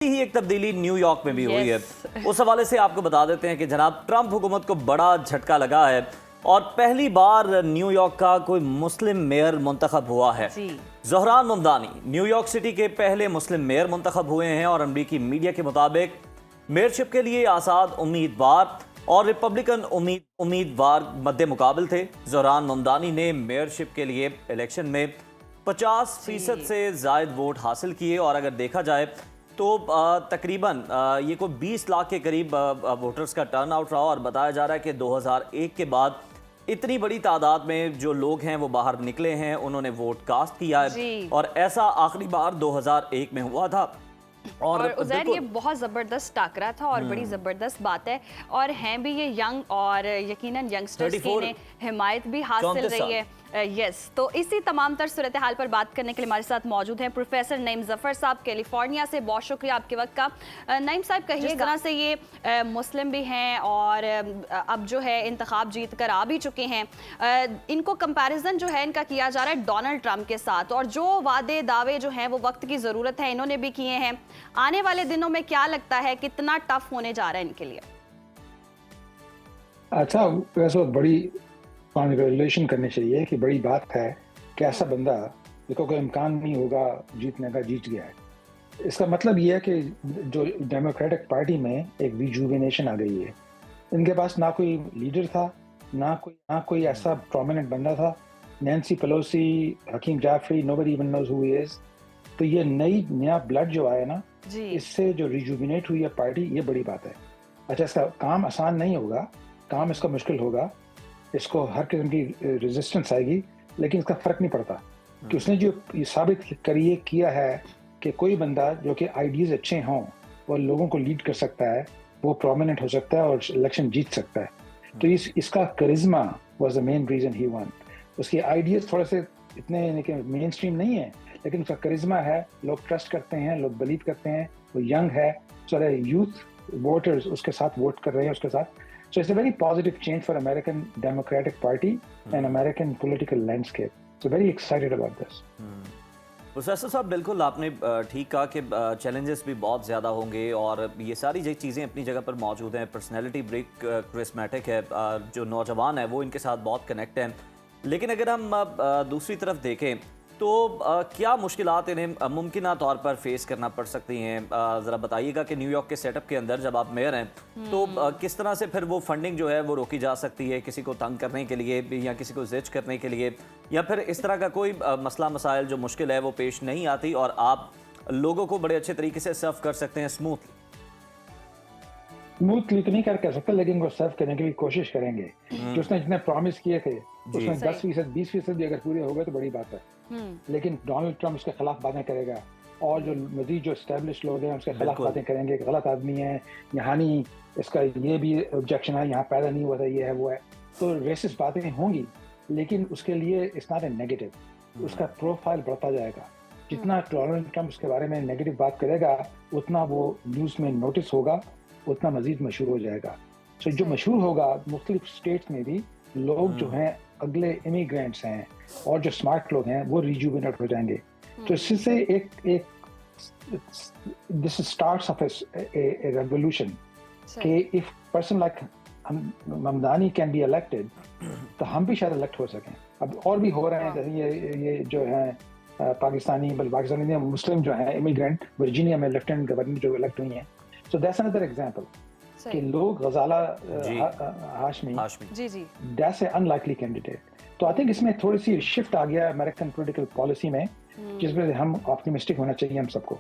ही एक तब्दीली न्यूयॉर्क में भी हुई है। Yes. उस हवाले से आपको बता देते हैं कि जनाब ट्रंप हुकूमत को बड़ा झटका लगा है और पहली बार न्यूयॉर्क का कोई मुस्लिम मेयर मुंतखब हुआ है। जी। ज़ोहरान ममदानी न्यूयॉर्क सिटी के पहले मुस्लिम मेयर मुंतखब हुए हैं और अमरीकी मीडिया के मुताबिक मेयरशिप के लिए आज़ाद उम्मीदवार और रिपब्लिकन उम्मीदवार मद्दे मुकाबल थे। ज़ोहरान ममदानी ने मेयरशिप के लिए इलेक्शन में 50% से ज़ायद वोट हासिल किए और अगर देखा जाए तो तकरीबन ये कोई 20 लाख के करीब वोटर्स का टर्न आउट रहा और बताया जा रहा है कि 2001 के बाद इतनी बड़ी तादाद में जो लोग हैं वो बाहर निकले हैं, उन्होंने वोट कास्ट किया है और ऐसा आखिरी बार 2001 में हुआ था। और उज़ैर ये बहुत ज़बरदस्त टाकरा था और बड़ी ज़बरदस्त बात है और हैं भी ये यंग और यकीनन यंगस्टर्स की इन्हें हिमायत भी हासिल रही है। यस, तो इसी तमाम तर सूरत हाल पर बात करने के लिए हमारे साथ मौजूद हैं प्रोफेसर नईम ज़फ़र साहब कैलिफोर्निया से। बहुत शुक्रिया आपके वक्त का। नईम साहब, कहिए, जिस तरह से ये मुस्लिम भी हैं और अब जो है इंतखाब जीत कर आ भी चुके हैं, इनको कंपैरिजन जो है इनका किया जा रहा है डोनाल्ड ट्रंप के साथ और जो वादे दावे जो हैं वो वक्त की ज़रूरत है इन्होंने भी किए हैं। आने वाले दिनों में क्या लगता है कितना टफ होने जा रहा है इनके लिए? अच्छा, वैसे बड़ी कॉन्ग्रेचुलेशन करनी चाहिए कि बड़ी बात है कि ऐसा बंदा जिसको कोई इम्कान नहीं होगा जीतने का, जीत गया है। इसका मतलब ये है कि जो डेमोक्रेटिक पार्टी में एक रिजुविनेशन आ गई है। इनके पास ना कोई लीडर था, ना कोई ऐसा प्रोमिनेंट बंदा था। Nancy Pelosi, Hakeem Jeffries, nobody even knows who he is. तो ये नया ब्लड जो आया ना, इससे जो रिजुविनेट हुई है पार्टी, ये बड़ी बात है। अच्छा, इसका काम आसान नहीं होगा, काम इसका मुश्किल होगा, इसको हर किस्म की रेजिस्टेंस आएगी, लेकिन इसका फर्क नहीं पड़ता कि उसने जो ये साबित किया है कि कोई बंदा जो कि आइडियाज अच्छे हों वो लोगों को लीड कर सकता है, वो प्रोमिनेंट हो सकता है और इलेक्शन जीत सकता है। तो इसका करिश्मा was the main reason he won. उसके आइडियाज थोड़े से इतने मेन स्ट्रीम नहीं है, लेकिन उसका करिश्मा है, लोग ट्रस्ट करते हैं, लोग बिलीव करते हैं, वो यंग है, सारे यूथ वोटर्स उसके साथ वोट कर रहे हैं उसके साथ। So it's a very positive change for American Democratic Party and American political landscape. So very excited about this. Professor साहब, बिल्कुल आपने ठीक कहा कि चैलेंजेस भी बहुत ज़्यादा होंगे और ये सारी चीज़ें अपनी जगह पर मौजूद हैं। पर्सनैलिटी ब्रेक क्रिस्मेटिक है, जो नौजवान है वो इनके साथ बहुत कनेक्ट हैं। लेकिन अगर हम दूसरी तरफ देखें तो क्या मुश्किलात इन्हें मुमकिन तौर पर फेस करना पड़ सकती हैं? ज़रा बताइएगा कि न्यूयॉर्क के सेटअप के अंदर जब आप मेयर हैं तो किस तरह से फिर वो फंडिंग जो है वो रोकी जा सकती है किसी को तंग करने के लिए या किसी को जिच करने के लिए, या फिर इस तरह का कोई मसला मसाइल जो मुश्किल है वो पेश नहीं आती और आप लोगों को बड़े अच्छे तरीके से सर्व कर सकते हैं स्मूथली? स्मूथली तो नहीं कर सकते, लेकिन वो सर्व करने की भी कोशिश करेंगे। जो उसने जितने प्रॉमिस किए थे उसमें 10%, 20% भी अगर पूरे हो गए तो बड़ी बात है। लेकिन डोनाल्ड ट्रंप उसके खिलाफ बातें करेगा और जो मजीद जो एस्टेब्लिश लोग हैं उसके खिलाफ बातें करेंगे, गलत आदमी है, यहाँ नहीं, इसका ये भी ऑब्जेक्शन है, यहाँ पैदा नहीं हुआ था, ये है वो है। तो रेसिस्ट बातें होंगी, लेकिन उसके लिए इट्स नॉट ए नेगेटिव, उसका प्रोफाइल बढ़ता जाएगा। जितना डोनाल्ड ट्रंप उसके बारे में नेगेटिव बात करेगा उतना वो न्यूज़ में नोटिस होगा, उतना मजीद मशहूर हो जाएगा। तो जो मशहूर होगा मुख्तलिफ स्टेट्स में भी लोग जो हैं अगले इमिग्रेंट्स हैं और जो स्मार्ट लोग हैं वो रिजुविनेट हो जाएंगे। तो इससे एक this starts off a revolution कि if person like Mamdani can be elected तो हम भी शायद इलेक्ट हो सकें। अब और भी हो रहे हैं, जैसे ये जो है पाकिस्तानी मुस्लिम जो है इमिग्रेंट वर्जीनिया में लेफ्टिनेंट गवर्नर जो इलेक्ट हुई हैं। So that's another example कि लोग गजाला Hashmi that's an unlikely candidate. तो आई थिंक इसमें थोड़ी सी शिफ्ट आ गया अमेरिकन पॉलिटिकल पॉलिसी में, जिसमें हम ऑप्टिमिस्टिक होना चाहिए हम सबको।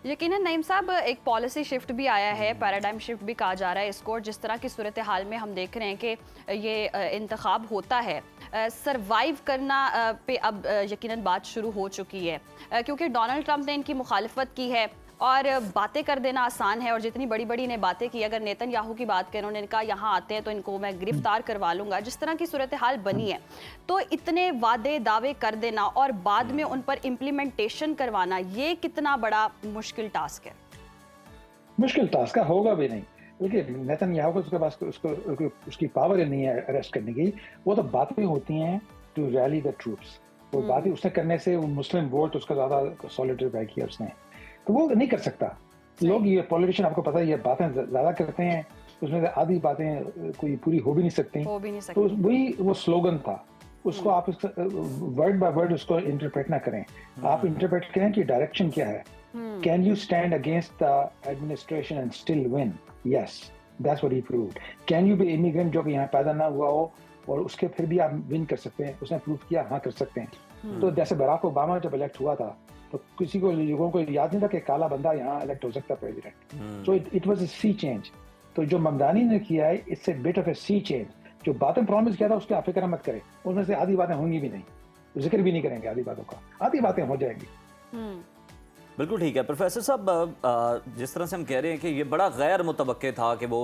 यकीनन नईम साहब, एक पॉलिसी शिफ्ट भी आया है, पैराडाइम शिफ्ट भी कहा जा रहा है इसको। और जिस तरह की सूरत हाल में हम देख रहे हैं कि ये इंतखाब होता है, सरवाइव करना पे अब यकीनन बात शुरू हो चुकी है, क्योंकि डोनाल्ड ट्रंप ने इनकी मुखालिफत की है और बातें कर देना आसान है। और जितनी बड़ी बड़ी ने बातें की, अगर नेतन्याहू की बात करें, उन्होंने कहा यहाँ आते हैं तो इनको मैं गिरफ्तार करवा लूँगा, जिस तरह की सूरत हाल बनी है, तो इतने वादे दावे कर देना और बाद में उन पर इम्प्लीमेंटेशन करवाना, ये कितना बड़ा मुश्किल टास्क है? मुश्किल टास्क होगा भी नहीं, लेकिन नेतन्याहू को उसके पास उसकी पावर नहीं है अरेस्ट करने की। वो तो बातें होती हैं टू रैली द ट्रूप्स, वो बातें उसने करने से मुस्लिम वोट उसका ज़्यादा सॉलिडिफाई किया उसने, तो वो नहीं कर सकता। लोग ये पॉलिटिशियन आपको पता है ये बातें ज्यादा करते हैं, उसमें से आधी बातें कोई पूरी हो भी नहीं सकती। तो वही वो स्लोगन था, उसको आप वर्ड बाय वर्ड उसको इंटरप्रेट ना करें, आप इंटरप्रेट करें कि डायरेक्शन क्या है। Can you stand against the administration and still win? Yes, that's what he proved. Can you be immigrant जो कि यहाँ पैदा ना हुआ हो और उसके फिर भी आप विन कर सकते हैं? उसने प्रूव किया, हाँ कर सकते हैं। तो जैसे बराक ओबामा जब इलेक्ट हुआ था तो किसी को लोगों को याद नहीं था कि काला बंदा यहाँ इलेक्ट हो सकता president. So it was a sea change. तो जो ममदानी ने किया है it's a bit of a sea change. जो बातें प्रॉमिस किया था उसकी आप फिक्र मत करें, उसमें से आधी बातें होंगी भी नहीं, जिक्र भी नहीं करेंगे आधी बातों का, आधी बातें हो जाएंगी। बिल्कुल ठीक है प्रोफेसर साहब, जिस तरह से हम कह रहे हैं कि ये बड़ा गैर मुतवक्के था कि वो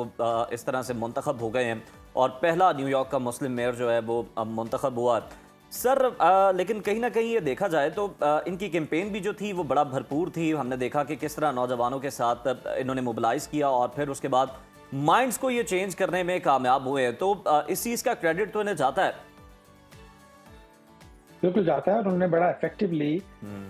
इस तरह से मुंतखब हो गए हैं और पहला न्यूयॉर्क का मुस्लिम मेयर जो है वो मुंतखब हुआ सर, लेकिन कहीं ना कहीं ये देखा जाए तो इनकी कैंपेन भी जो थी वो बड़ा भरपूर थी। हमने देखा कि किस तरह नौजवानों के साथ इन्होंने मोबिलाइज किया और फिर उसके बाद माइंड्स को ये चेंज करने में कामयाब हुए हैं। तो इस चीज़ का क्रेडिट तो इन्हें जाता है। बिल्कुल जाता है, और उन्होंने बड़ा इफेक्टिवली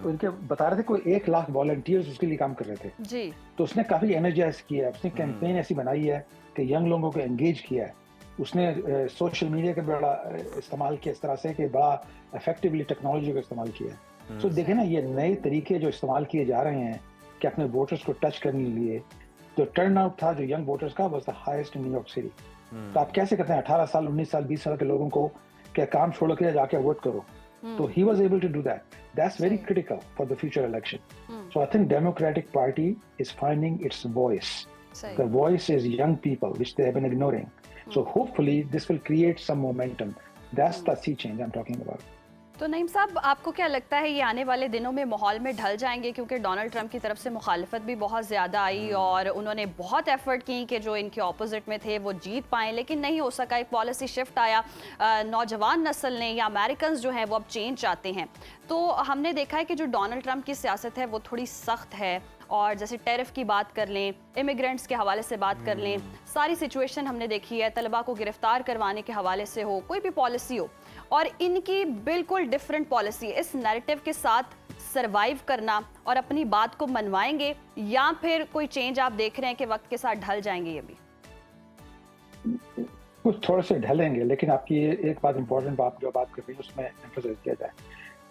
उनके बता रहे थे कोई 1 लाख वॉलंटियर्स उसके लिए काम कर रहे थे जी। तो उसने काफी एनर्जाइज किया है, उसने कैंपेन ऐसी बनाई है कि यंग लोगों को एंगेज किया है। उसने सोशल मीडिया का बड़ा इस्तेमाल किया इस तरह से कि बड़ा इफेक्टिवली टेक्नोलॉजी का इस्तेमाल किया है। सो देखें ना, ये नए तरीके जो इस्तेमाल किए जा रहे हैं कि अपने वोटर्स को टच करने के लिए, जो टर्न आउट था जो यंग वोटर्स का was the highest in New York city. तो आप कैसे करते हैं 18 साल 19 साल 20 साल के लोगों को क्या काम छोड़ के जाके वोट करो? तो he was able to do that. That's very critical for the future election. So I think Democratic Party is finding its voice. The voice is young people, which they have been ignoring. So hopefully this will create some momentum. That's the sea change I'm talking about. तो नईम साहब, आपको क्या लगता है ये आने वाले दिनों में माहौल में ढल जाएंगे? क्योंकि डोनाल्ड ट्रंप की तरफ से मुखालफत भी बहुत ज़्यादा आई और उन्होंने बहुत एफर्ट की कि जो इनके ऑपोजिट में थे वो जीत पाएँ, लेकिन नहीं हो सका। एक पॉलिसी शिफ्ट आया, नौजवान नस्ल ने या अमेरिकन जो हैं वो अब चेंज चाहते हैं। तो हमने देखा है कि जो डोनाल्ड ट्रंप की सियासत है वो थोड़ी सख्त है, और जैसे टैरिफ की बात कर लें, इमिग्रेंट्स के हवाले से बात कर लें, सारी सिचुएशन हमने देखी है, तलबा को गिरफ्तार करवाने के हवाले से हो, कोई भी पॉलिसी हो, और इनकी बिल्कुल डिफरेंट पॉलिसी। इस नैरेटिव के साथ सरवाइव करना और अपनी बात को मनवाएंगे, या फिर कोई चेंज आप देख रहे हैं कि वक्त के साथ ढल जाएंगे? ये भी कुछ थोड़े से ढलेंगे, लेकिन आपकी एक बात इंपॉर्टेंट बात जो बात कर रही है उसमें एम्फसाइज किया जाए,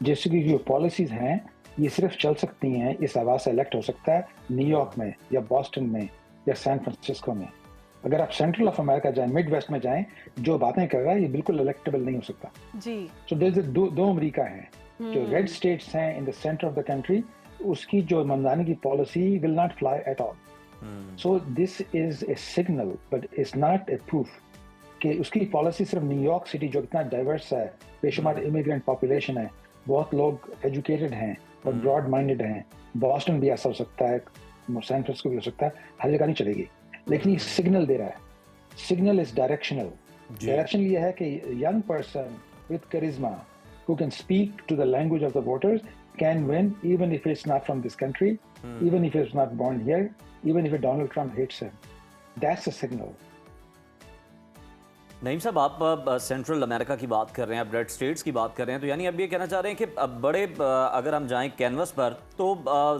जैसे कि जो पॉलिसीज हैं ये सिर्फ चल सकती हैं, इस आवाज से इलेक्ट हो सकता है न्यूयॉर्क में या बॉस्टन में या सैन फ्रांसिस्को में। अगर आप सेंट्रल ऑफ अमेरिका जाएं, मिड वेस्ट में जाएं, जो बातें कर रहा है ये बिल्कुल इलेक्टेबल नहीं हो सकता जी। सो दो अमेरिका हैं, जो रेड स्टेट्स हैं in the centre of the country, उसकी जो ममदानी की policy will not fly at all. So this is a signal but it's not a proof कि उसकी पॉलिसी सिर्फ न्यूयॉर्क सिटी जो इतना डाइवर्स है, बेशुमार इमिग्रेंट पॉपुलेशन है, बहुत लोग एजुकेटेड हैं और ब्रॉड माइंडेड हैं, बॉस्टन भी ऐसा हो सकता है, सैन फ्रांसिस्को भी हो सकता है, हर जगह नहीं चलेगी, लेकिन ये सिग्नल दे रहा है। Signal is directional. डायरेक्शन ये है कि young person with charisma who can speak to the language of the voters can win, even if it's not from this country, even if it's not born here, even if Donald Trump hates him. That's a signal. Naeem साहब, आप central America की बात कर रहे हैं, आप red states की बात कर रहे हैं, तो यानी अब ये कहना चाह रहे हैं कि बड़े अगर हम जाएं कैनवस पर तो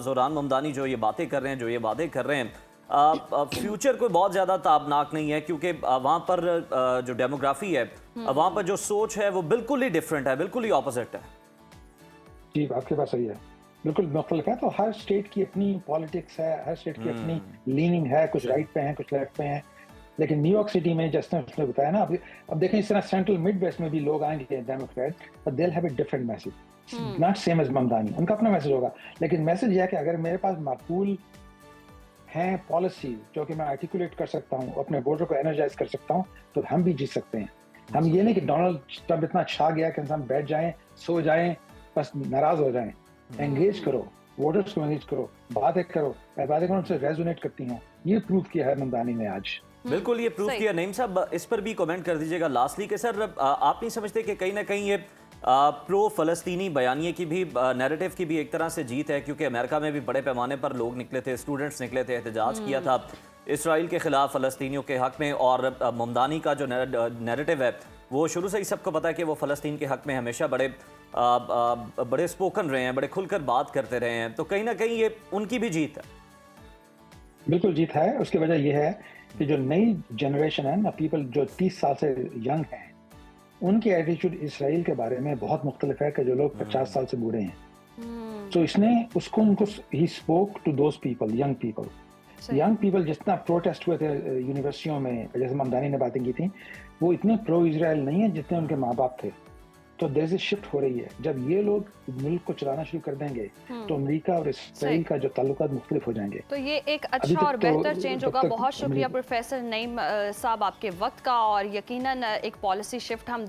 ज़ोरान ममदानी जो ये बातें कर रहे हैं, जो ये वादे कर रहे हैं, फ्यूचर कोई बहुत ज़्यादा ताबनाक नहीं है, क्योंकि वहाँ पर जो डेमोग्राफी है, वहाँ पर जो सोच है वो बिल्कुल ही डिफरेंट है, बिल्कुल ही ऑपोजिट है। जी, आपके पास सही है, बिल्कुल मुख्तलिफ है। तो हर स्टेट की अपनी पॉलिटिक्स है, हर स्टेट की अपनी लीनिंग है, कुछ राइट पे हैं, कुछ लेफ्ट पे हैं। लेकिन न्यूयॉर्क सिटी में जैसे उसने बताया ना, अब देखें इस तरह सेंट्रल मिड वेस्ट में भी लोग आएंगे democrat, but they will have a different message, not same as Mamdani, उनका अपना मैसेज होगा। लेकिन मैसेज यह है कि अगर मेरे पास माकूल हैं पॉलिसी जो कि मैं आर्टिकुलेट कर सकता हूँ, अपने वोटर को एनर्जाइज कर सकता हूँ, तो हम भी जीत सकते हैं। हम ये नहीं कि डोनाल्ड ट्रंप इतना छा गया कि इंसान बैठ जाएं, सो जाएं, बस नाराज हो जाएं। एंगेज करो, वोटर्स को एंगेज करो, बातें करो, बातें करो उनसे रेजोनेट करती हूँ। ये प्रूव किया है ममदानी ने आज। बिल्कुल ये प्रूव किया। नईम साहब, इस पर भी कमेंट कर दीजिएगा लास्टली कि सर आप नहीं समझते कि कहीं ना कहीं ये प्रो फ़लस्तीनी बयानिए की भी, नैरेटिव की भी एक तरह से जीत है, क्योंकि अमेरिका में भी बड़े पैमाने पर लोग निकले थे, स्टूडेंट्स निकले थे, एहतजाज किया था इसराइल के खिलाफ, फ़लस्तीनियों के हक़ में, और ममदानी का जो नैरेटिव है वो शुरू से ही सबको पता है कि वो फ़लस्तीन के हक़ में हमेशा बड़े स्पोकन रहे हैं, बड़े खुलकर बात करते रहे हैं, तो कहीं ना कहीं ये उनकी भी जीत है। बिल्कुल जीत है। उसकी वजह यह है कि जो नई जनरेशन है ना, पीपल जो 30 साल से यंग हैं, उनकी एटीट्यूड इसराइल के बारे में बहुत मुख्तलिफ है कि जो लोग 50 साल से बूढ़े हैं। तो इसने उसको उनको ही spoke to those people, young people. Young people जितना प्रोटेस्ट हुए थे यूनिवर्सिटियों में, जैसे ममदानी ने बातें की थी, वो इतने प्रो इजराइल नहीं है जितने उनके माँ बाप थे। तो देयर इज शिफ्ट हो रही है। जब ये लोग मुल्क को चलाना शुरू कर देंगे तो अमेरिका और इसराइल का जो ताल्लुकात मुख्तलिफ हो जाएंगे। तो ये एक अच्छा और बेहतर चेंज होगा। बहुत शुक्रिया प्रोफेसर नईम साहब आपके वक्त का, और यकीनन एक पॉलिसी शिफ्ट हम